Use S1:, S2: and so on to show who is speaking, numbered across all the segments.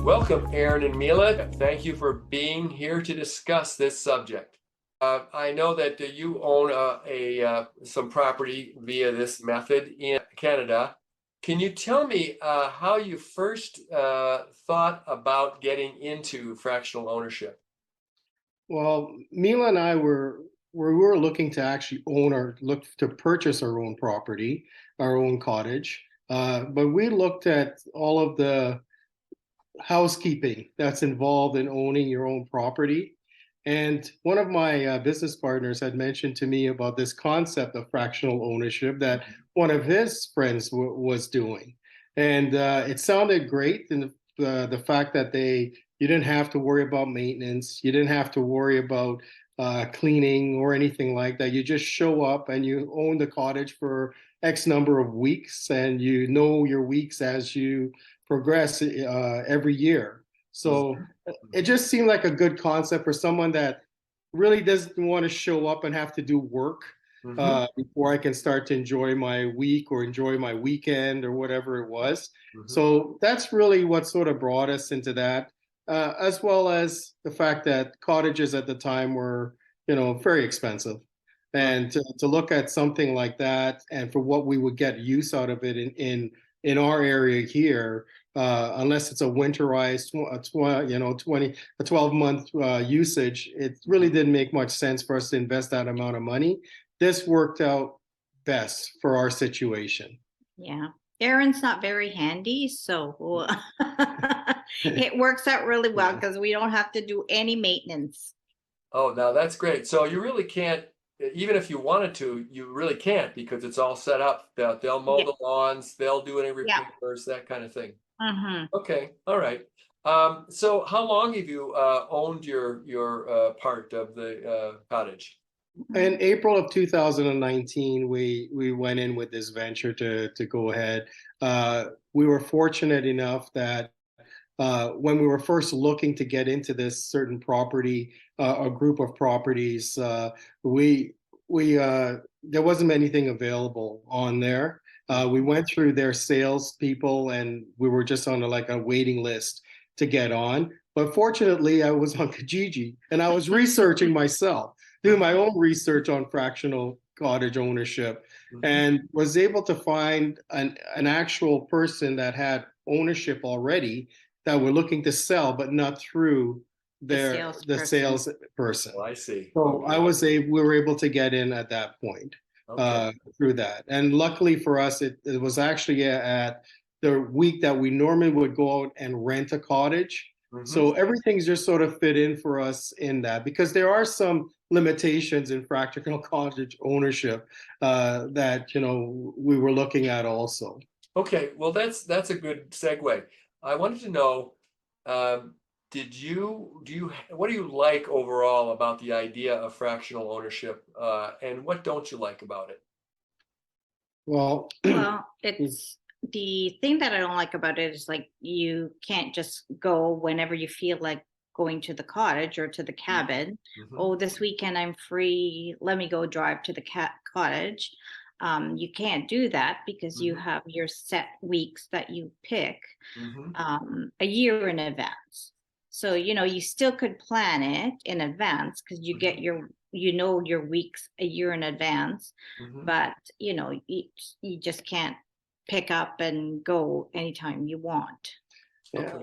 S1: Welcome, Aaron and Mila. Thank you for being here to discuss this subject. I know that you own some property via this method in Canada. Can you tell me how you first thought about getting into fractional ownership?
S2: Well, Mila and I we were looking to actually look to purchase our own property, our own cottage. But we looked at all of the housekeeping that's involved in owning your own property. And one of my business partners had mentioned to me about this concept of fractional ownership that one of his friends was doing. And it sounded great in the fact that you didn't have to worry about maintenance, you didn't have to worry about cleaning or anything like that. You just show up and you own the cottage for X number of weeks, and you know your weeks as you progress every year. So it just seemed like a good concept for someone that really doesn't want to show up and have to do work before I can start to enjoy my week or enjoy my weekend or whatever it was. So that's really what sort of brought us into that, as well as the fact that cottages at the time were, very expensive. And to look at something like that, and for what we would get use out of it in our area here, unless it's a winterized, 12-month usage, it really didn't make much sense for us to invest that amount of money. This worked out best for our situation.
S3: Yeah. Aaron's not very handy, so it works out really well because we don't have to do any maintenance.
S1: Oh, now that's great. So you really can't, even if you wanted to, you really can't because it's all set up. They'll mow the lawns, they'll do any repairs, that kind of thing. Okay, all right. So how long have you owned your part of the cottage?
S2: In April of 2019, we went in with this venture to go ahead. We were fortunate enough that when we were first looking to get into this certain property, a group of properties, we there wasn't anything available on there. We went through their salespeople, and we were just on a waiting list to get on. But fortunately, I was on Kijiji, and I was researching myself, doing my own research on fractional cottage ownership, and was able to find an actual person that had ownership already that were looking to sell, but not through the salesperson.
S1: Oh, I see.
S2: So we were able to get in at that point through that. And luckily for us, it was actually at the week that we normally would go out and rent a cottage. So everything's just sort of fit in for us in that, because there are some limitations in fractional cottage ownership that we were looking at also.
S1: Okay, well that's a good segue. I wanted to know, what do you like overall about the idea of fractional ownership, and what don't you like about it?
S2: Well,
S3: it's the thing that I don't like about it is like you can't just go whenever you feel like going to the cottage or to the cabin. Oh, this weekend I'm free. Let me go drive to the cottage. You can't do that because you have your set weeks that you pick a year in advance. So, you still could plan it in advance because you get your weeks a year in advance, but you just can't pick up and go anytime you want.
S2: Yeah,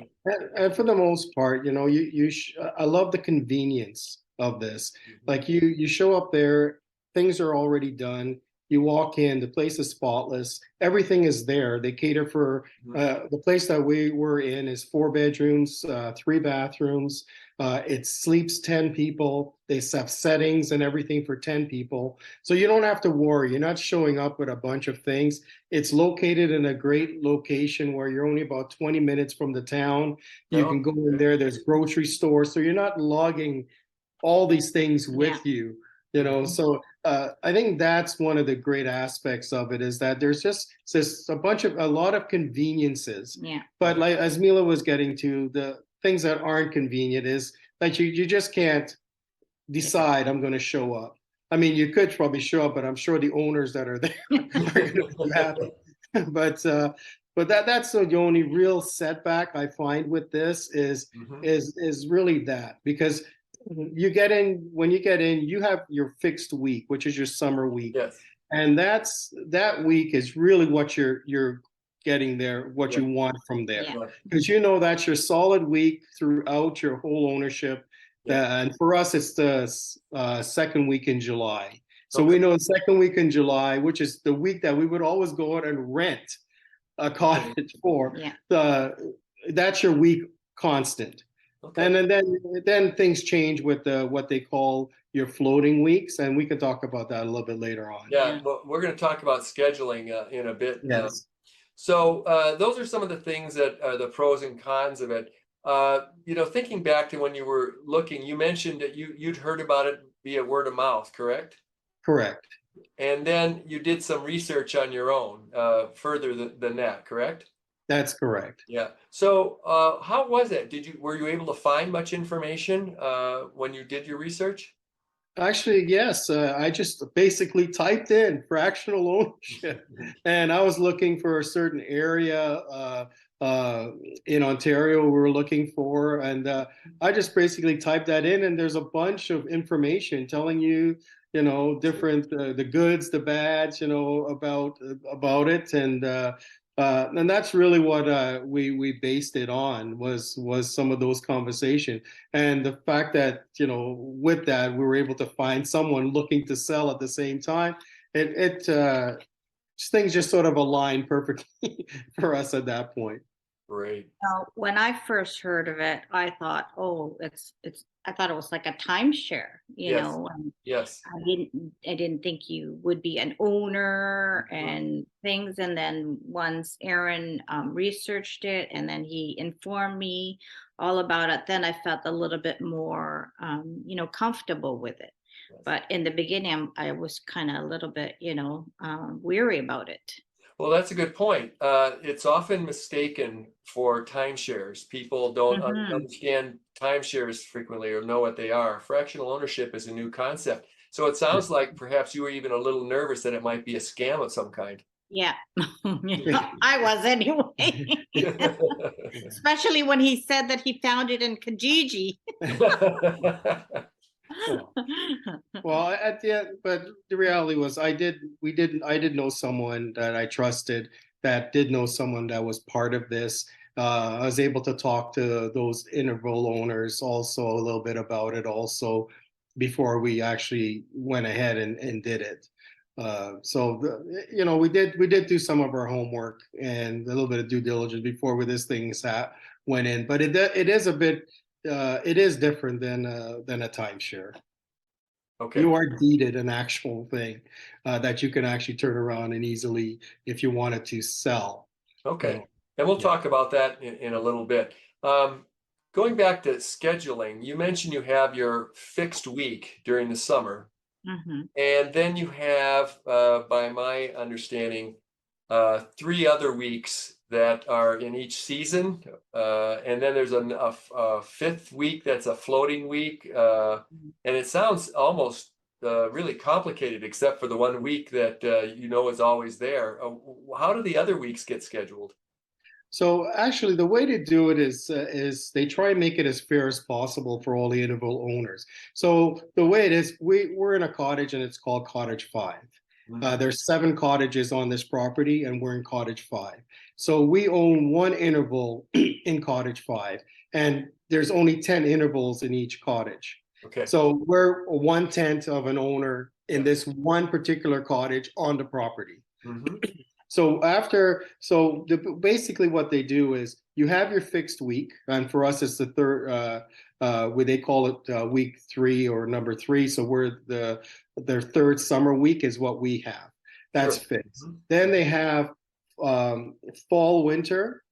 S2: and for the most part, I love the convenience of this. Like you show up there, things are already done. You walk in, the place is spotless. Everything is there. They cater for the place that we were in is 4 bedrooms, 3 bathrooms. It sleeps 10 people. They have settings and everything for 10 people. So you don't have to worry. You're not showing up with a bunch of things. It's located in a great location where you're only about 20 minutes from the town. You can go in there. There's grocery stores. So you're not lugging all these things with you. So I think that's one of the great aspects of it, is that there's just a lot of conveniences. But like as Mila was getting to, the things that aren't convenient is that you just can't decide I'm going to show up. I mean, you could probably show up, but I'm sure the owners that are there are going to be happy. But but that's the only real setback I find with this is really that, because you get in when you get in, you have your fixed week, which is your summer week,
S1: Yes.
S2: and that week is really what you're getting there, what
S1: Yeah.
S2: you want from there,
S3: Yeah.
S2: because you know that's your solid week throughout your whole ownership.
S1: Yeah.
S2: And for us, it's the second week in July. So
S1: Okay.
S2: we know the second week in July, which is the week that we would always go out and rent a cottage for.
S3: Yeah.
S2: That's your week constant.
S1: Okay.
S2: And then things change with what they call your floating weeks, and we can talk about that a little bit later on.
S1: Yeah,
S3: Yeah.
S1: well, we're going to talk about scheduling in a bit.
S2: Yes.
S1: So those are some of the things that are the pros and cons of it. Thinking back to when you were looking, you mentioned that you'd heard about it via word of mouth, correct?
S2: Correct.
S1: And then you did some research on your own, further than that, correct?
S2: That's correct.
S1: Yeah. So how was it? Were you able to find much information when you did your research?
S2: Actually, yes. I just basically typed in fractional ownership, and I was looking for a certain area in Ontario we were looking for, and I just basically typed that in, and there's a bunch of information telling you, different the goods, the bads, about it, and that's really what we based it on was some of those conversations. And the fact that, with that, we were able to find someone looking to sell at the same time, things just sort of aligned perfectly for us at that point.
S1: Great.
S3: Now, when I first heard of it, I thought, oh, I thought it was like a timeshare,
S1: Yes.
S3: and
S1: Yes.
S3: I didn't think you would be an owner
S1: Mhm.
S3: and things. And then once Aaron researched it and then he informed me all about it, then I felt a little bit more, comfortable with it.
S1: Yes.
S3: But in the beginning, I was kind of a little bit, weary about it.
S1: Well, that's a good point. It's often mistaken for timeshares. People don't
S3: Hmm.
S1: understand timeshares frequently or know what they are. Fractional ownership is a new concept. So it sounds like perhaps you were even a little nervous that it might be a scam of some kind.
S3: Yeah. I was anyway. Especially when he said that he found it in Kijiji.
S2: Well, at the end, but the reality was I did know someone that I trusted that did know someone that was part of this. I was able to talk to those interval owners also a little bit about it also before we actually went ahead and did it. We did do some of our homework and a little bit of due diligence before this thing went in, but it is a bit it is different than a timeshare.
S1: Okay.
S2: You are deeded an actual thing that you can actually turn around and easily, if you wanted to, sell.
S1: Okay. And we'll talk about that in a little bit. Going back to scheduling, you mentioned you have your fixed week during the summer.
S3: Hmm.
S1: And then you have, by my understanding, 3 other weeks that are in each season. And then there's a fifth week that's a floating week. And it sounds almost really complicated, except for the 1 week that is always there. How do the other weeks get scheduled?
S2: So actually, the way to do it is they try and make it as fair as possible for all the interval owners. So the way it is, we're in a cottage and it's called Cottage 5. There's 7 cottages on this property, and we're in Cottage 5. So we own one interval in Cottage 5, and there's only 10 intervals in each cottage.
S1: Okay.
S2: So we're 1/10 of an owner in
S1: Yeah.
S2: this one particular cottage on the property.
S1: Mm-hmm.
S2: Basically what they do is you have your fixed week, and for us it's the third. Where they call it week 3 or number 3. So their third summer week is what we have. That's
S1: Sure.
S2: fixed.
S1: Mhm.
S2: Then they have fall, winter.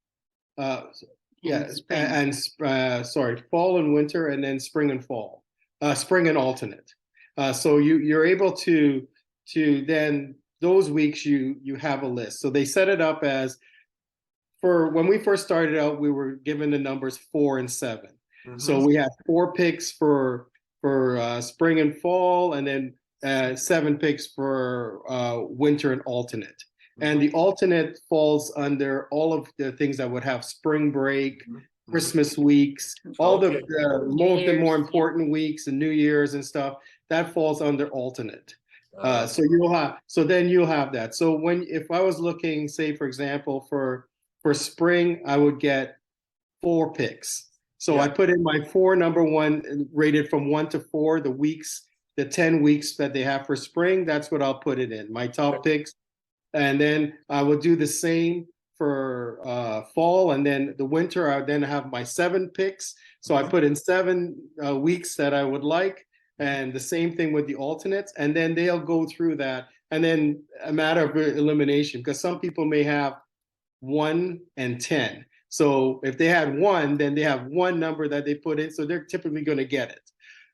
S3: And
S2: Sorry, fall and winter, and then spring and fall, spring and alternate. So you're able to then those weeks you have a list. So they set it up as, for when we first started out, we were given the numbers 4 and 7.
S1: Mhm.
S2: So we had 4 picks for spring and fall, and then 7 picks for winter and alternate. And the alternate falls under all of the things that would have spring break, Christmas weeks, all
S1: Okay.
S2: the more important weeks and New Year's and stuff, that falls under alternate. So then you'll have that. So if I was looking, say, for example, for spring, I would get 4 picks. So I put in my 4 number one rated from 1 to 4, the weeks, the 10 weeks that they have for spring. That's what I'll put it in, my top picks. And then I will do the same for fall, and then the winter. I would then have my 7 picks. So I put in 7 weeks that I would like, and the same thing with the alternates. And then they'll go through that, and then a matter of elimination, because some people may have 1 and 10. So if they had 1, then they have 1 number that they put in. So they're typically going to get it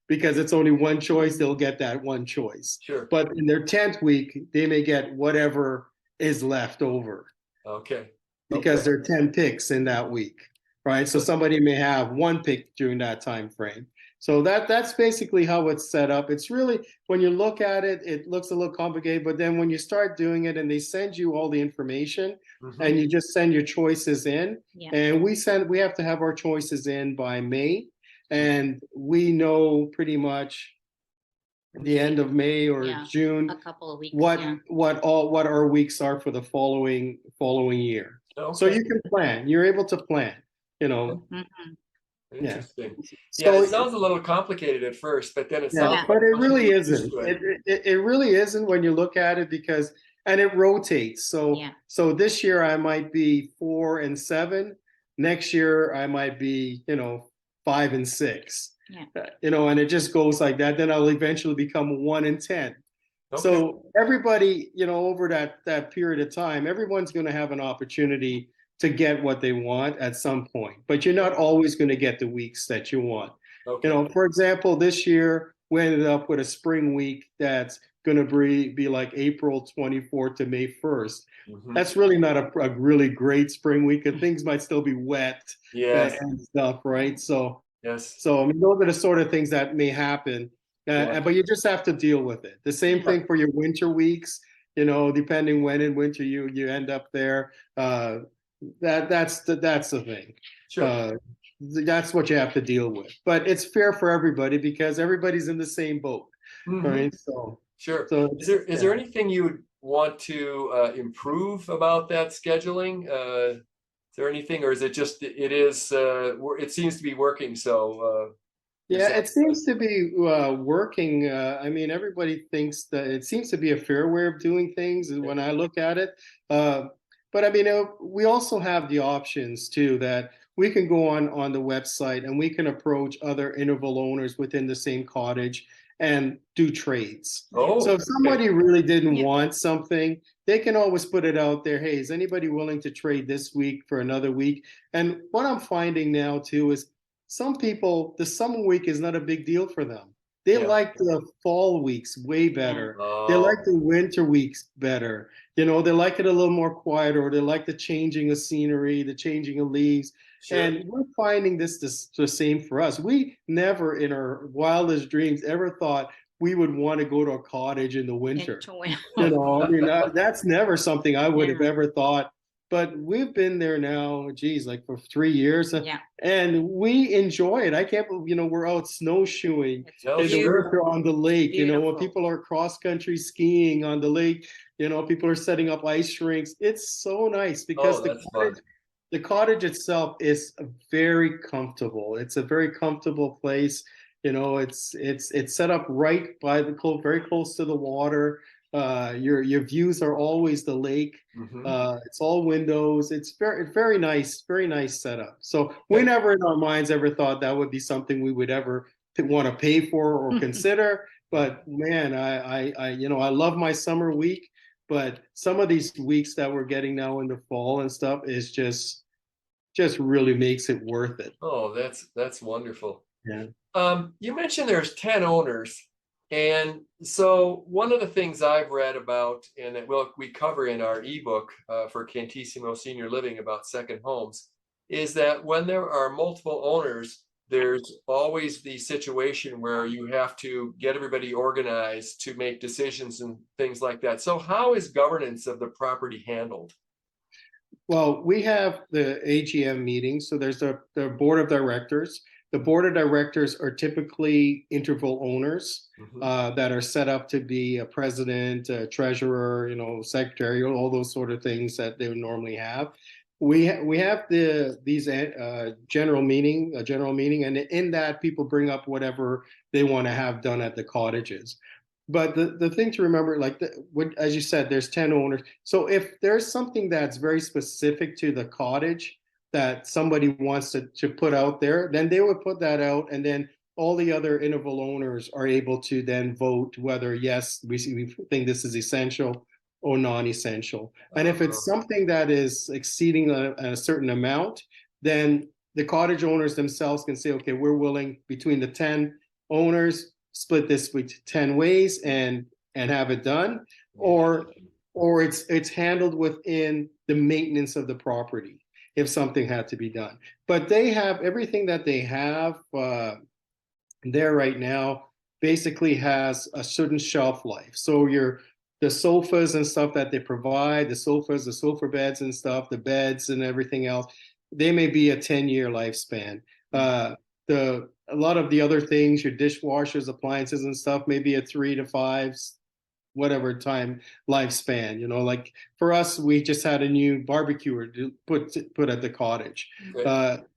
S2: because it's only 1 choice. They'll get that 1 choice.
S1: Sure.
S2: But in their 10th week, they may get whatever is left over.
S1: Okay.
S2: Because there are 10 picks in that week, right? So somebody may have 1 pick during that time frame. So that's basically how it's set up. It's really, when you look at it, it looks a little complicated, but then when you start doing it and they send you all the information and you just send your choices in, and we have to have our choices in by May, and we know pretty much the end of May or June,
S3: a couple of weeks.
S2: What our weeks are for the following year.
S1: Okay.
S2: So you can plan. You're able to plan.
S1: Interesting.
S2: So
S1: it sounds a little complicated at first, but then it sounds.
S2: But it really isn't. It really isn't when you look at it, and it rotates. So this year I might be 4 and 7. Next year I might be 5 and 6. And it just goes like that. Then I'll eventually become 1 and 10. So everybody, over that period of time, everyone's going to have an opportunity to get what they want at some point, but you're not always going to get the weeks that you want. For example, this year we ended up with a spring week that's going to be like April 24th to May 1st. That's really not a really great spring week, and things might still be wet and stuff, right? So I mean, those are the sort of things that may happen, but you just have to deal with it. The same thing for your winter weeks, depending when in winter you end up there. That's the thing. That's what you have to deal with. But it's fair for everybody because everybody's in the same boat, right? So
S1: is there anything you would want to improve about that scheduling? Is there anything, or is it just it seems to be working? So
S2: it seems to be working. I mean, everybody thinks that it seems to be a fair way of doing things when I look at it. But I mean, we also have the options too, that we can go on the website and we can approach other interval owners within the same cottage and do trades. So if somebody really didn't want something, they can always put it out there. Hey, is anybody willing to trade this week for another week? And what I'm finding now too is some people, the summer week is not a big deal for them. They like the fall weeks way better. They like the winter weeks better. They like it a little more quiet, or they like the changing of scenery, the changing of leaves. And we're finding this the same for us. We never in our wildest dreams ever thought we would want to go to a cottage in the winter. I mean, that's never something I would have ever thought. But we've been there now, like for 3 years, and we enjoy it. I can't believe, we're out snowshoeing in the winter on the lake. When people are cross country skiing on the lake, people are setting up ice rinks. It's so nice because the cottage itself is very comfortable. It's a very comfortable place. It's set up right by very close to the water. Your views are always the lake. It's all windows. It's very nice setup. So we never in our minds ever thought that would be something we would ever want to pay for or consider. But man, I love my summer week. But some of these weeks that we're getting now in the fall and stuff is just really makes it worth it.
S1: Oh, that's wonderful.
S2: Yeah.
S1: You mentioned there's 10 owners. And so one of the things I've read about, and that we cover in our ebook for Cantissimo Senior Living about second homes, is that when there are multiple owners, there's always the situation where you have to get everybody organized to make decisions and things like that. So how is governance of the property handled?
S2: Well, we have the AGM meetings, so there's the board of directors. The board of directors are typically interval owners that are set up to be a president, a treasurer, secretary, all those sort of things that they would normally have. We have these general meeting, and in that people bring up whatever they want to have done at the cottages. But the thing to remember, as you said, there's 10 owners. So if there's something that's very specific to the cottage that somebody wants to put out there, then they would put that out, and then all the other interval owners are able to then vote whether, yes, we think this is essential or non-essential. And if it's something that is exceeding a certain amount, then the cottage owners themselves can say, okay, we're willing, between the 10 owners, split this with 10 ways and have it done, or it's handled within the maintenance of the property if something had to be done. But they have everything that they have there right now basically has a certain shelf life. So the sofas and stuff that they provide, the sofa beds and stuff, the beds and everything else, they may be a 10-year lifespan. A lot of the other things, your dishwashers, appliances and stuff, maybe a 3 to 5, whatever time lifespan. Like for us, we just had a new barbecue to put at the cottage.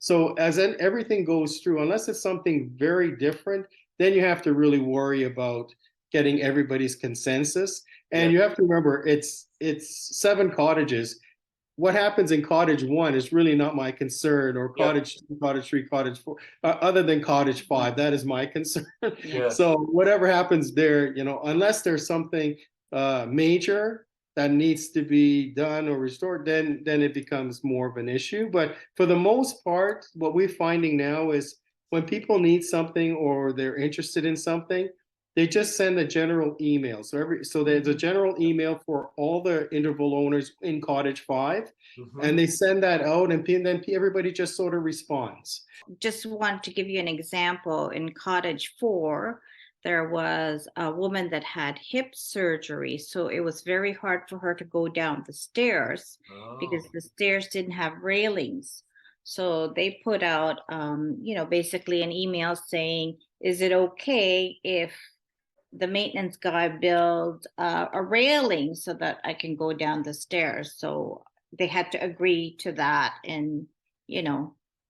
S2: So everything goes through, unless it's something very different, then you have to really worry about getting everybody's consensus. And you have to remember, it's 7 cottages. What happens in cottage 1 is really not my concern, or cottage 2, cottage 3, cottage 4, other than cottage 5, that is my concern. So whatever happens there, unless there's something major that needs to be done or restored, then it becomes more of an issue. But for the most part, what we're finding now is when people need something or they're interested in something, they just send a general email. So there's a general email for all the interval owners in cottage 5, and they send that out, and then everybody just sort of responds.
S3: Just want to give you an example. In cottage 4, there was a woman that had hip surgery, so it was very hard for her to go down the stairs because the stairs didn't have railings. So they put out, basically an email saying, is it okay if the maintenance guy build a railing so that I can go down the stairs? So they had to agree to that, and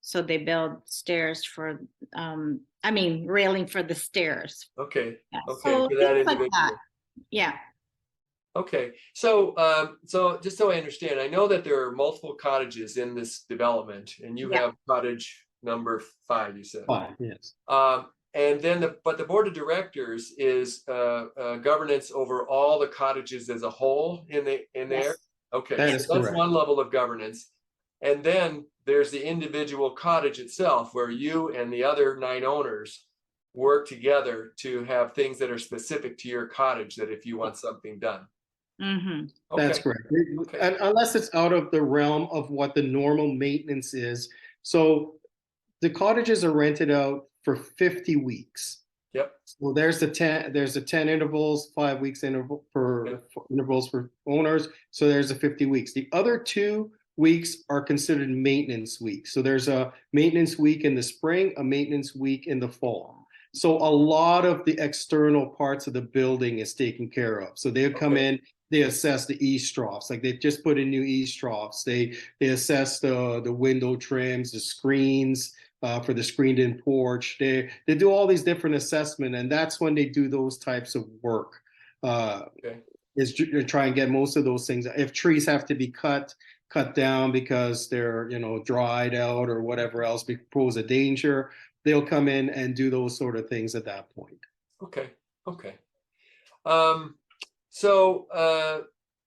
S3: so they build stairs for railing for the stairs.
S1: Okay.
S3: So
S1: for that
S3: things like
S1: individual.
S3: that. Yeah.
S1: Okay, so just so I understand, I know that there are multiple cottages in this development, and you have cottage number 5, you said.
S2: 5, yes.
S1: And then the board of directors is governance over all the cottages as a whole in there. Okay,
S2: That is
S1: so that's
S2: correct.
S1: one level of governance. And then there's the individual cottage itself, where you and the other 9 owners work together to have things that are specific to your cottage, that if you want something done.
S2: That's correct.
S1: Okay.
S2: And unless it's out of the realm of what the normal maintenance is. So the cottages are rented out for 50 weeks.
S1: Yep.
S2: Well, there's the 10 intervals, 5 weeks intervals for owners. So there's the 50 weeks. The other 2 weeks are considered maintenance weeks. So there's a maintenance week in the spring, a maintenance week in the fall. So a lot of the external parts of the building is taken care of. So they'll come in, they assess the eaves troughs, like they've just put in new eaves troughs. They assess the window trims, the screens for the screened-in porch. They do all these different assessments, and that's when they do those types of work. Is to try and get most of those things. If trees have to be cut down because they're dried out or whatever else pose a danger, they'll come in and do those sort of things at that point.
S1: Okay. So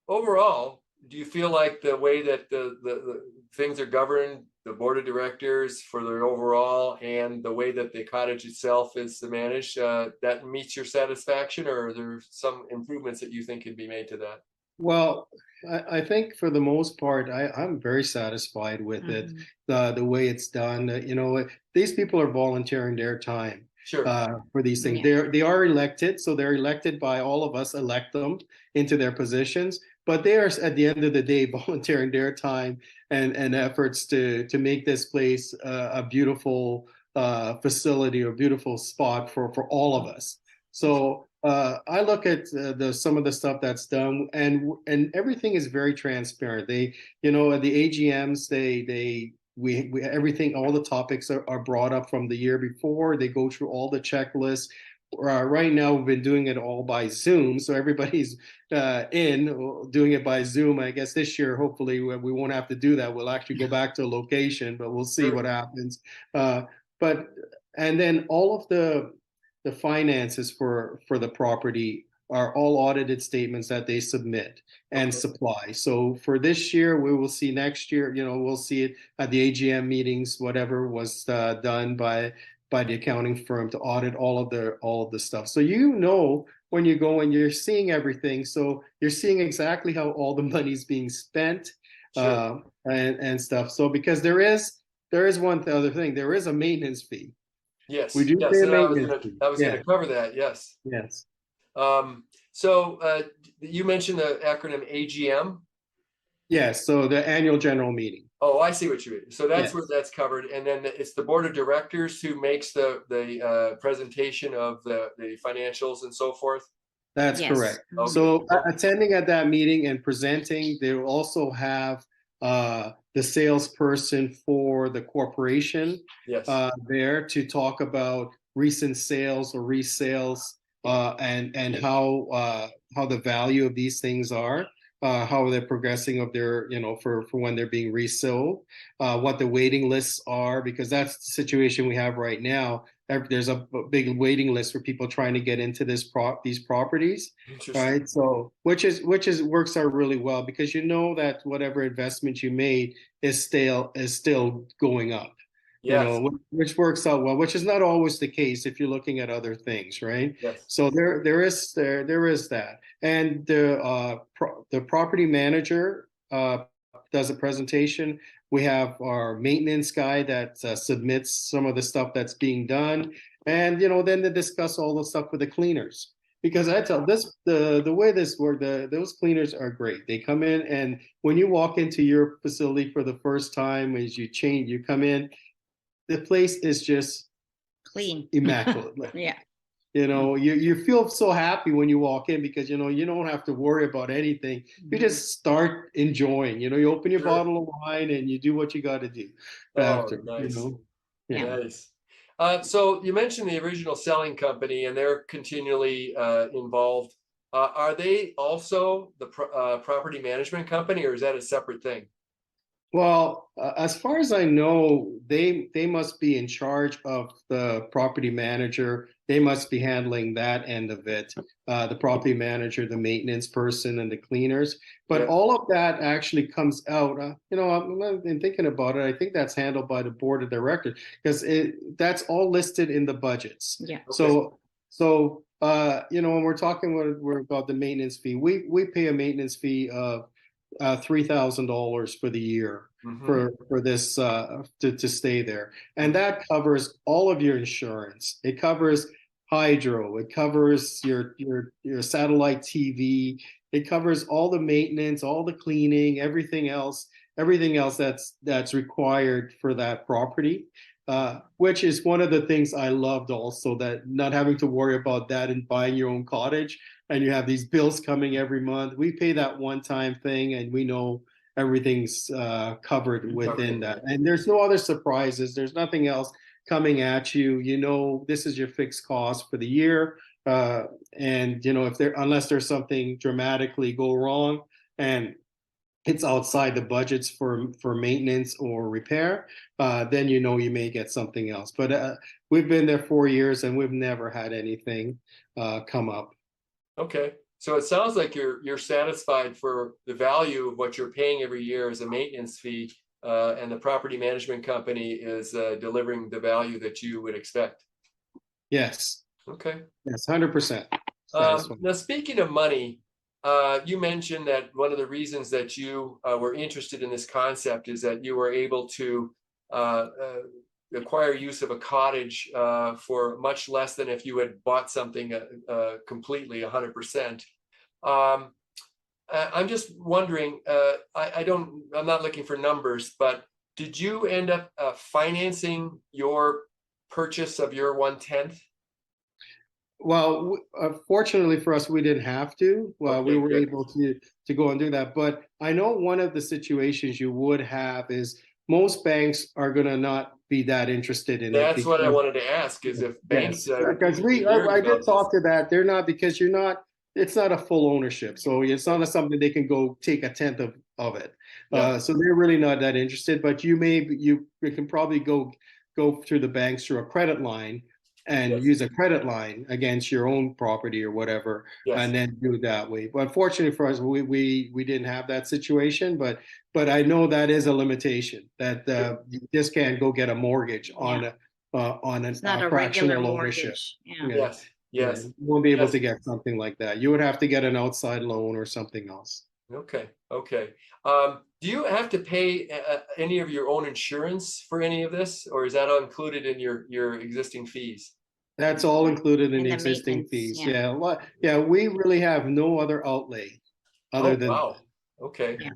S1: overall, do you feel like the way that the things are governed, the board of directors for their overall, and the way that the cottage itself is managed, that meets your satisfaction, or are there some improvements that you think can be made to that?
S2: Well, I think for the most part, I'm very satisfied with it.
S3: Mhm.
S2: The way it's done. These people are volunteering their time
S1: Sure.
S2: for these things.
S3: Yeah.
S2: They are elected, so they're elected by all of us. Elect them into their positions, but they are at the end of the day volunteering their time and efforts to make this place a beautiful facility or beautiful spot for all of us. So I look at the some of the stuff that's done, and everything is very transparent. They, at the AGMs, we everything, all the topics are brought up from the year before. They go through all the checklists. Right now, we've been doing it all by Zoom, so everybody's doing it by Zoom. I guess this year, hopefully, we won't have to do that. We'll actually go back to a location, but we'll see what
S1: Sure.
S2: happens. But and then all of the finances for the property are all audited statements that they submit and
S1: Okay.
S2: supply. So for this year, we will see next year, we'll see it at the AGM meetings, whatever was done by the accounting firm to audit all of the stuff. So when you go and you're seeing everything, so you're seeing exactly how all the money's being spent
S1: Sure.
S2: and stuff. So because there is one other thing, there is a maintenance fee. We
S1: Yes.
S2: do
S1: Yes.
S2: pay a
S1: And
S2: maintenance fee.
S1: I was gonna
S2: Yeah.
S1: cover that. Yes.
S2: Yes.
S1: So you mentioned the acronym AGM.
S2: Yes. So the annual general meeting.
S1: Oh, I see what you mean. So that's where
S2: Yes.
S1: that's covered, and then it's the board of directors who makes the presentation of the financials and so forth.
S2: That's
S3: Yes.
S2: correct.
S1: Okay.
S3: Mhm.
S2: So
S1: Okay.
S2: attending at that meeting and presenting, they will also have the salesperson for the corporation
S1: Yes.
S2: there to talk about recent sales or resales and how the value of these things are, how they're progressing of their, for when they're being resold, what the waiting lists are, because that's the situation we have right now. There's a big waiting list for people trying to get into these properties,
S1: Interesting.
S2: right? So which is works out really well because you know that whatever investment you made is still going up,
S1: Yes.
S2: which works out well, which is not always the case if you're looking at other things, right?
S1: Yes.
S2: So there is that, and the property manager does a presentation. We have our maintenance guy that submits some of the stuff that's being done, and then they discuss all the stuff with the cleaners. Because I tell the way this works, those cleaners are great. They come in, and when you walk into your facility for the first time, as you come in, the place is just
S3: Clean.
S2: immaculate.
S3: Yeah.
S2: You feel so happy when you walk in because you don't have to worry about anything. You
S3: Mhm.
S2: just start enjoying. You open your
S1: Sure.
S2: bottle of wine and you do what you got to do
S1: Oh,
S2: after.
S1: nice.
S2: Yeah.
S3: Yeah.
S1: Nice. So you mentioned the original selling company, and they're continually involved. Are they also the property management company, or is that a separate thing?
S2: Well, as far as I know, they must be in charge of the property manager. They must be handling that end of it. The property manager, the maintenance person, and the cleaners. But
S1: Yeah.
S2: all of that actually comes out. I've been thinking about it. I think that's handled by the board of directors because that's all listed in the budgets.
S3: Yeah.
S1: Okay.
S2: So when we're talking about the maintenance fee, we pay a maintenance fee of $3,000 for the year
S1: Mm-hmm.
S2: for this to stay there, and
S1: Mm-hmm.
S2: that covers all of your insurance. It covers hydro. It covers your satellite TV. It covers all the maintenance, all the cleaning, everything else that's required for that property. Which is one of the things I loved also, that not having to worry about that and buying your own cottage and you have these bills coming every month. We pay that one time thing and we know everything's covered within
S1: Okay.
S2: that. And there's no other surprises. There's nothing else coming at you. This is your fixed cost for the year. And if unless there's something dramatically go wrong and it's outside the budgets for maintenance or repair, then you may get something else. But we've been there 4 years and we've never had anything come up.
S1: Okay. So it sounds like you're satisfied for the value of what you're paying every year as a maintenance fee, and the property management company is delivering the value that you would expect.
S2: Yes.
S1: Okay.
S2: Yes, 100% satisfied.
S1: Now, speaking of money, you mentioned that one of the reasons that you were interested in this concept is that you were able to acquire use of a cottage for much less than if you had bought something completely 100%. I'm just wondering, I'm not looking for numbers, but did you end up financing your purchase of your 1/10?
S2: Well, fortunately for us, we didn't have to. Well, we
S1: Okay,
S2: were
S1: good.
S2: able to go and do that. But I know one of the situations you would have is most banks are going to not be that interested in it
S1: That's what I
S2: because
S1: wanted to ask is if banks,
S2: yes, because
S1: we hearing
S2: I did
S1: about this.
S2: talk to that. They're not because you're not. It's not a full ownership, so it's not something they can go take a tenth of it.
S1: Yeah,
S2: So they're really not that interested. But you can probably go through the banks through a credit line and
S1: yes,
S2: use a credit line against your own property or whatever,
S1: yes.
S2: and then do it that way. But fortunately for us, we didn't have that situation. But I know that is a limitation that you just can't go get a mortgage
S3: Yeah.
S2: on
S3: It's not
S2: a
S3: a regular
S2: fractional ownership.
S3: mortgage. Yeah.
S2: Yeah,
S1: Yes,
S2: yeah,
S1: yes,
S2: you won't be able
S1: yes.
S2: to get something like that. You would have to get an outside loan or something else.
S1: Okay, okay. Do you have to pay any of your own insurance for any of this, or is that all included in your existing fees?
S2: That's all included in
S3: And
S2: the
S3: the
S2: existing
S3: maintenance.
S2: fees.
S3: Yeah.
S2: Yeah, yeah, we really have no other outlay other
S1: Oh,
S2: than
S1: wow. Okay,
S3: Yeah.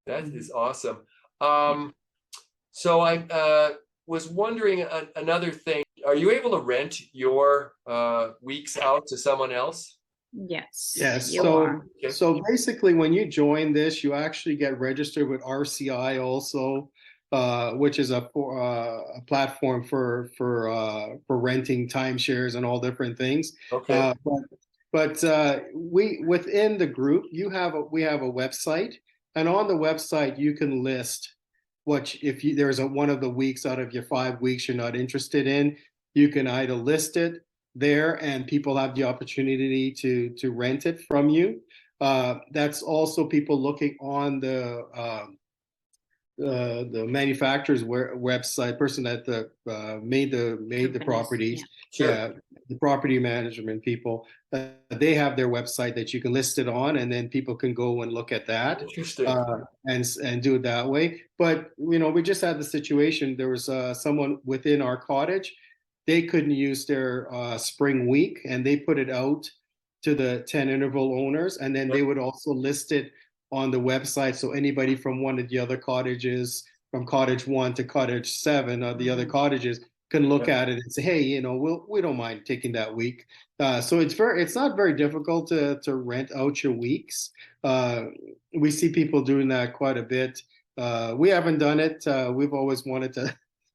S1: that
S2: Mhm.
S1: is awesome.
S3: Yeah.
S1: So I was wondering another thing. Are you able to rent your weeks out to someone else?
S3: Yes,
S2: Yes.
S3: you
S2: So
S3: are.
S1: Okay,
S2: so basically, when you join this, you actually get registered with RCI also, which is a platform for renting timeshares and all different things.
S1: okay,
S2: But we within the group, we have a website, and on the website you can list what if there's one of the weeks out of your 5 weeks you're not interested in, you can either list it there and people have the opportunity to rent it from you. That's also people looking on the manufacturer's website, person that made the
S3: Companies. Yeah.
S2: properties,
S1: sure.
S2: yeah, the property management people. They have their website that you can list it on, and then people can go and look at that
S1: Interesting.
S2: uh, and do it that way. But we just had the situation. There was someone within our cottage. They couldn't use their spring week, and they put it out to the 10 interval owners, and then
S1: Yeah.
S2: they would also list it on the website. So anybody from one of the other cottages, from cottage 1 to cottage 7, or the other cottages, can look
S1: Yeah.
S2: at it and say, hey, we don't mind taking that week. So it's not very difficult to rent out your weeks. We see people doing that quite a bit. We haven't done it. We've always wanted to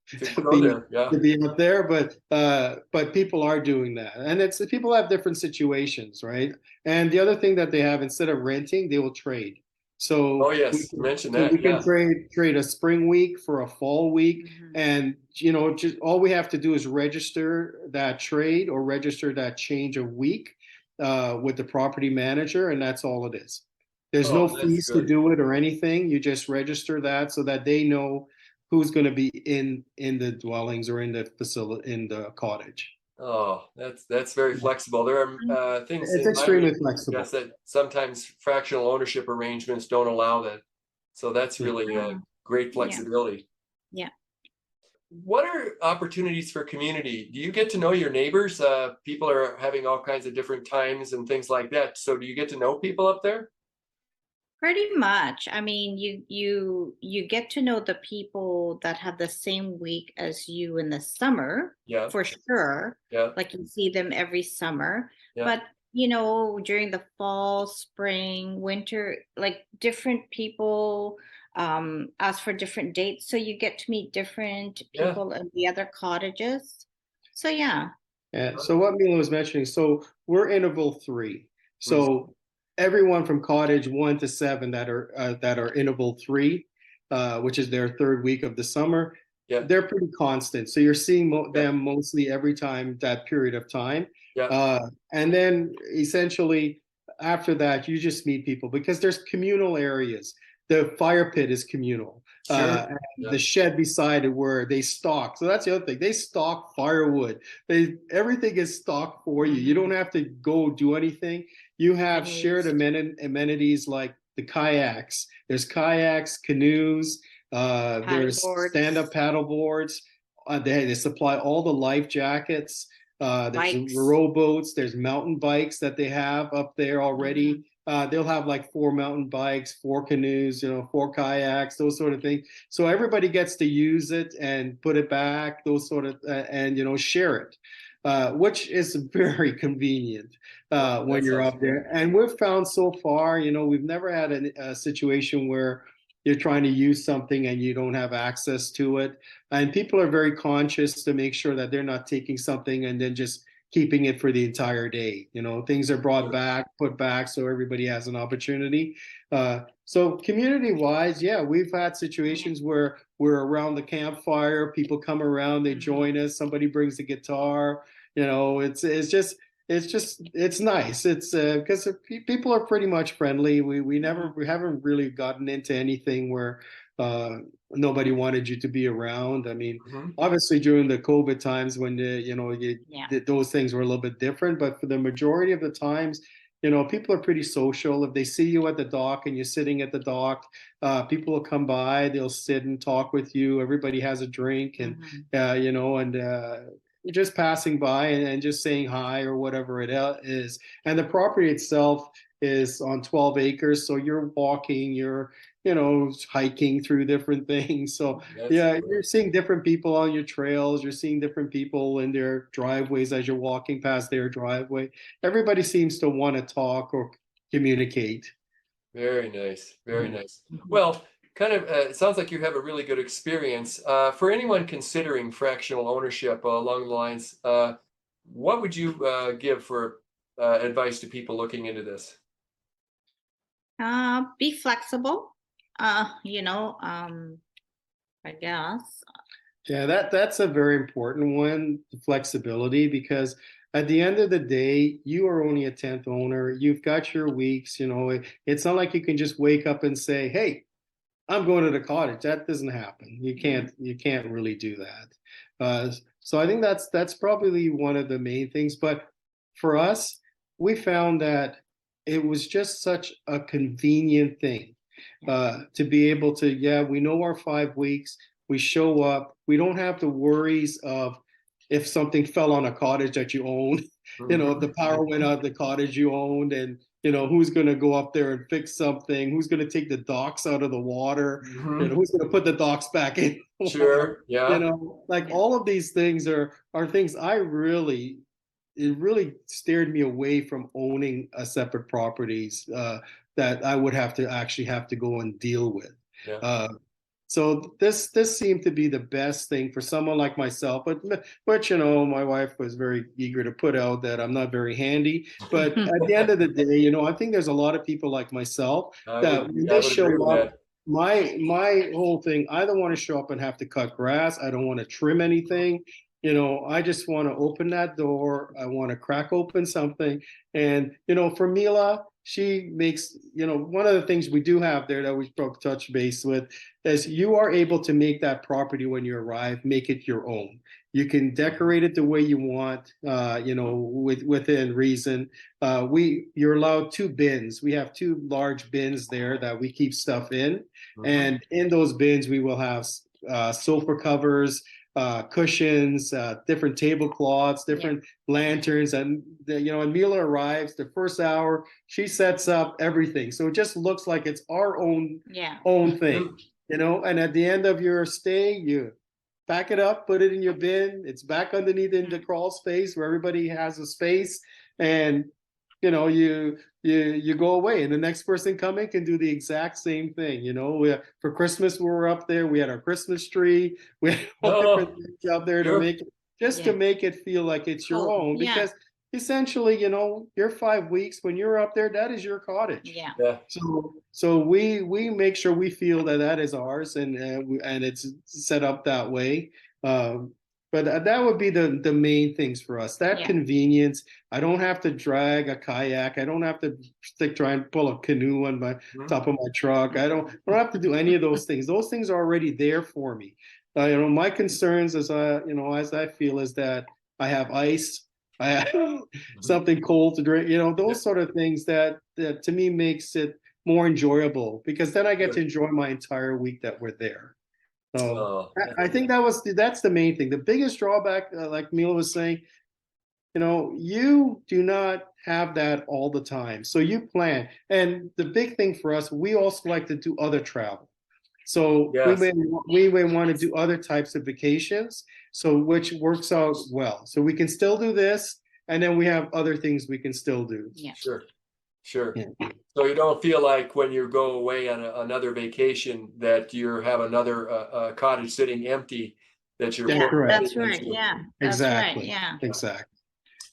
S1: To
S2: to
S1: go
S2: be
S1: there. Yeah.
S2: to be up there, but people are doing that, and it's people have different situations, right? And the other thing that they have, instead of renting, they will trade.
S1: Oh,
S2: So
S1: yes. You mentioned
S2: we
S1: that.
S2: can
S1: Yeah.
S2: trade a spring week for a fall week,
S3: Mhm.
S2: and just all we have to do is register that trade or register that change of week with the property manager, and that's all it is. There's no
S1: Oh, that's
S2: fees to
S1: good.
S2: do it or anything. You just register that so that they know who's going to be in the dwellings or in the facility in the cottage.
S1: Oh, that's very flexible. There are things
S2: It's
S1: in my
S2: extremely
S1: region, I guess,
S2: flexible.
S1: that sometimes fractional ownership arrangements don't allow that. So that's
S2: Yeah.
S1: really
S3: Ah,
S1: great
S3: yeah.
S1: flexibility.
S3: Yeah.
S1: What are opportunities for community? Do you get to know your neighbors? People are having all kinds of different times and things like that. So do you get to know people up there?
S3: Pretty much. I mean, you get to know the people that have the same week as you in the summer,
S1: Yeah,
S3: for sure.
S1: yeah,
S3: Like you see them every summer.
S1: yeah,
S3: But, during the fall, spring, winter, like different people ask for different dates. So you get to meet different
S1: yeah.
S3: people in the other cottages. So yeah.
S2: Yeah. So what Mila was mentioning, so we're interval 3.
S1: Mhm.
S2: So everyone from cottage 1 to 7 that are interval 3, which is their third week of the summer,
S1: Yeah,
S2: they're pretty constant. So you're seeing
S1: yeah,
S2: them mostly every time that period of time,
S1: yeah.
S2: uh, and then essentially after that you just meet people because there's communal areas. The fire pit is communal.
S1: Sure.
S2: And
S1: Yeah.
S2: the shed beside it where they stock. So that's the other thing. They stock firewood. Everything is stocked for you. You don't
S3: Mhm.
S2: have to go do anything. you have shared amenities like the kayaks. There's kayaks, canoes, there's
S3: Paddleboards.
S2: stand-up paddle boards. They supply all the life jackets. There's
S3: Bikes.
S2: rowboats. There's mountain bikes that they have up there already. They'll have like 4 mountain bikes, 4 canoes, 4 kayaks, those sort of things. So everybody gets to use it and put it back, those sort of, and share it, which is very convenient when you're up there. And we've found so far, we've never had a situation where you're trying to use something and you don't have access to it. And people are very conscious to make sure that they're not taking something and then just keeping it for the entire day. Things are brought back, put back, so everybody has an opportunity. So community wise, yeah, we've had situations where we're around the campfire, people come around, they join us, somebody brings a guitar. It's nice. It's because people are pretty much friendly. We haven't really gotten into anything where nobody wanted you to be around. I mean, obviously during the COVID times when those things were a little bit different, but for the majority of the times, people are pretty social. If they see you at the dock and you're sitting at the dock, people will come by, they'll sit and talk with you. Everybody has a drink and you're just passing by and just saying hi or whatever it is. And the property itself is on 12 acres. So you're walking, you're hiking through different things. So you're seeing different people on your trails. You're seeing different people in their driveways as you're walking past their driveway. Everybody seems to want to talk or communicate.
S1: Very nice. Very nice. Well, kind of, it sounds like you have a really good experience. For anyone considering fractional ownership along the lines, what would you give for advice to people looking into this?
S3: Be flexible. I guess.
S2: Yeah, that's a very important one, the flexibility, because at the end of the day, you are only a 10th owner. You've got your weeks, it's not like you can just wake up and say, hey, I'm going to the cottage. That doesn't happen. You can't really do that. So I think that's probably one of the main things. But for us, we found that it was just such a convenient thing to be able to, we know our 5 weeks, we show up, we don't have the worries of if something fell on a cottage that you own, if the power went out the cottage you owned, and who's going to go up there and fix something, who's going to take the docks out of the water, who's going to put the docks back in.
S1: Sure. Yeah.
S2: All of these things are things it really steered me away from owning a separate properties that I would have to go and deal with.
S1: Yeah.
S2: So this seemed to be the best thing for someone like myself, but my wife was very eager to put out that I'm not very handy. But at the end of the day, I think there's a lot of people like myself that when they show up, my whole thing, I don't want to show up and have to cut grass. I don't want to trim anything. I just want to open that door. I want to crack open something. And, for Mila, she makes, one of the things we do have there that we broke touch base with is you are able to make that property when you arrive, make it your own. You can decorate it the way you want, within reason. You're allowed 2 bins. We have 2 large bins there that we keep stuff in. And in those bins, we will have sofa covers, cushions, different tablecloths, different lanterns, and when Mila arrives, the first hour she sets up everything, so it just looks like it's our own thing, And at the end of your stay, you pack it up, put it in your bin. It's back underneath in the crawl space where everybody has a space, and you go away, and the next person coming can do the exact same thing. For Christmas, we were up there, we had our Christmas tree, we had all different things out there to make it to make it feel like it's your own, because essentially, your 5 weeks when you're up there, that is your cottage. So we make sure we feel that is ours, and it's set up that way. But that would be the main things for us. That convenience. I don't have to drag a kayak. I don't have to try and pull a canoe on my top of my truck. I don't have to do any of those things. Those things are already there for me. My concerns as I feel is that I have ice. something cold to drink, those sort of things that to me makes it more enjoyable, because then I get to enjoy my entire week that we're there. So
S1: Oh,
S2: I think that's the main thing. The biggest drawback, like Mila was saying, you do not have that all the time. So you plan. And the big thing for us, we also like to do other travel. So
S1: yes,
S2: we may want to do other types of vacations, so which works out well. So we can still do this, and then we have other things we can still do.
S3: Yeah.
S1: sure, sure.
S2: Yeah.
S1: So you don't feel like when you go away on another vacation that you have another cottage sitting empty that you're
S2: Yeah, correct.
S3: That's right.
S1: into.
S3: Yeah. That's right.
S2: Exactly.
S3: Yeah.
S2: Exactly.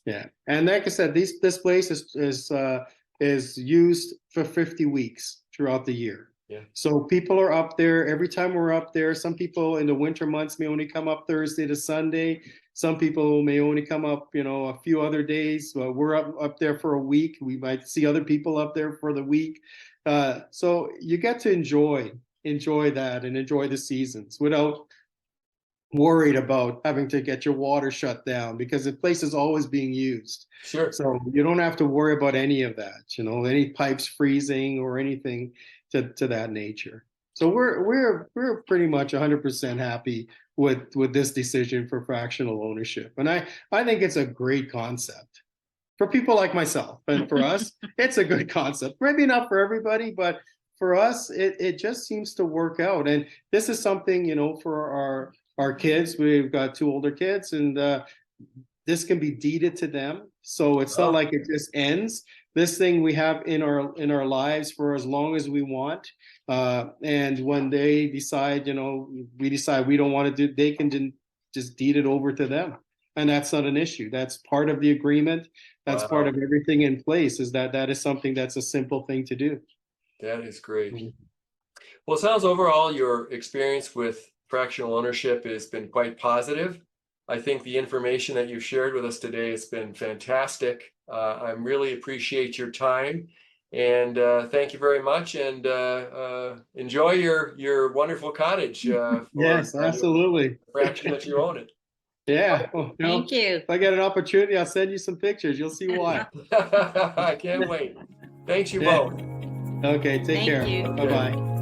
S2: Yeah. And like I said, this place is used for 50 weeks throughout the year.
S1: Yeah.
S2: So people are up there every time we're up there. Some people in the winter months may only come up Thursday to Sunday. Some people may only come up, a few other days. We're up there for a week. We might see other people up there for the week. So you get to enjoy that and enjoy the seasons without worried about having to get your water shut down, because the place is always being used.
S1: Sure.
S2: So you don't have to worry about any of that, any pipes freezing or anything to that nature. So we're pretty much 100% happy with this decision for fractional ownership. And I think it's a great concept for people like myself, and for us, it's a good concept. Maybe not for everybody, but for us, it just seems to work out. And this is something, for our kids. We've got 2 older kids, and this can be deeded to them. So it's not like it just ends. This thing we have in our lives for as long as we want. And when they decide, we decide we don't want to do, they can just deed it over to them. And that's not an issue. That's part of the agreement. That's part of everything in place, is that is something that's a simple thing to do.
S1: That is great.
S2: Mm-hmm.
S1: Well, it sounds overall your experience with fractional ownership has been quite positive. I think the information that you've shared with us today has been fantastic. I really appreciate your time, and thank you very much. And enjoy your wonderful cottage.
S2: Yes, absolutely.
S1: Fraction that you own it.
S2: Yeah. Well,
S3: Thank you.
S2: if I get an opportunity, I'll send you some pictures. You'll see why.
S1: I can't wait. Thanks you both.
S2: Okay, take
S3: Thank
S2: care.
S3: you.
S2: Bye bye.